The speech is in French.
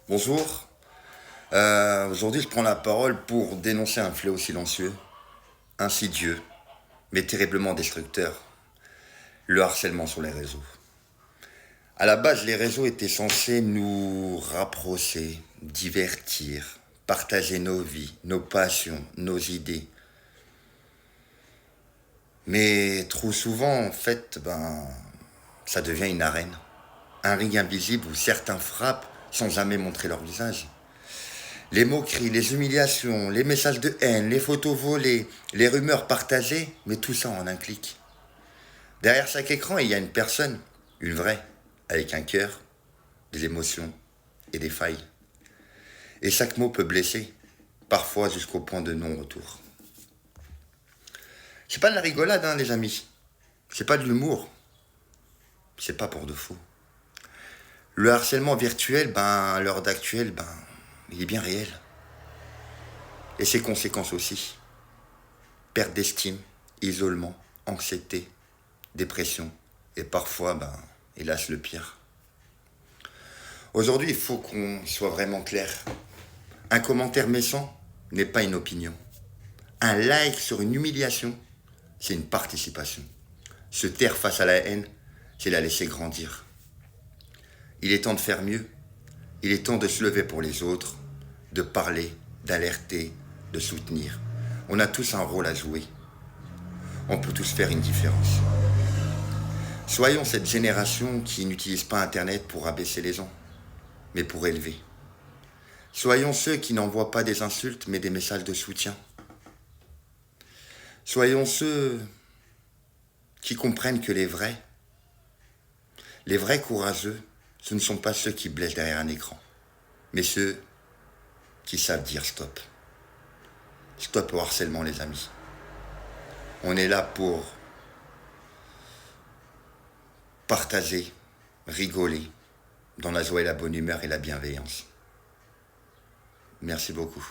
Bonjour. Aujourd'hui, je prends la parole pour dénoncer un fléau silencieux, insidieux, mais terriblement destructeur, le harcèlement sur les réseaux. À la base, les réseaux étaient censés nous rapprocher, divertir, partager nos vies, nos passions, nos idées. Mais trop souvent, en fait, ça devient une arène, un ring invisible où certains frappent sans jamais montrer leur visage. Les moqueries, les humiliations, les messages de haine, les photos volées, les rumeurs partagées, mais tout ça en un clic. Derrière chaque écran, il y a une personne, une vraie, avec un cœur, des émotions et des failles. Et chaque mot peut blesser, parfois jusqu'au point de non-retour. C'est pas de la rigolade, les amis. C'est pas de l'humour. C'est pas pour de faux. Le harcèlement virtuel, à l'heure d'actuel, il est bien réel. Et ses conséquences aussi. Perte d'estime, isolement, anxiété, dépression et parfois, hélas, le pire. Aujourd'hui, il faut qu'on soit vraiment clair. Un commentaire méchant n'est pas une opinion. Un like sur une humiliation, c'est une participation. Se taire face à la haine, c'est la laisser grandir. Il est temps de faire mieux. Il est temps de se lever pour les autres, de parler, d'alerter, de soutenir. On a tous un rôle à jouer. On peut tous faire une différence. Soyons cette génération qui n'utilise pas Internet pour abaisser les gens, mais pour élever. Soyons ceux qui n'envoient pas des insultes, mais des messages de soutien. Soyons ceux qui comprennent que les vrais courageux, ce ne sont pas ceux qui blessent derrière un écran, mais ceux qui savent dire stop. Stop au harcèlement, les amis. On est là pour partager, rigoler, dans la joie et la bonne humeur et la bienveillance. Merci beaucoup.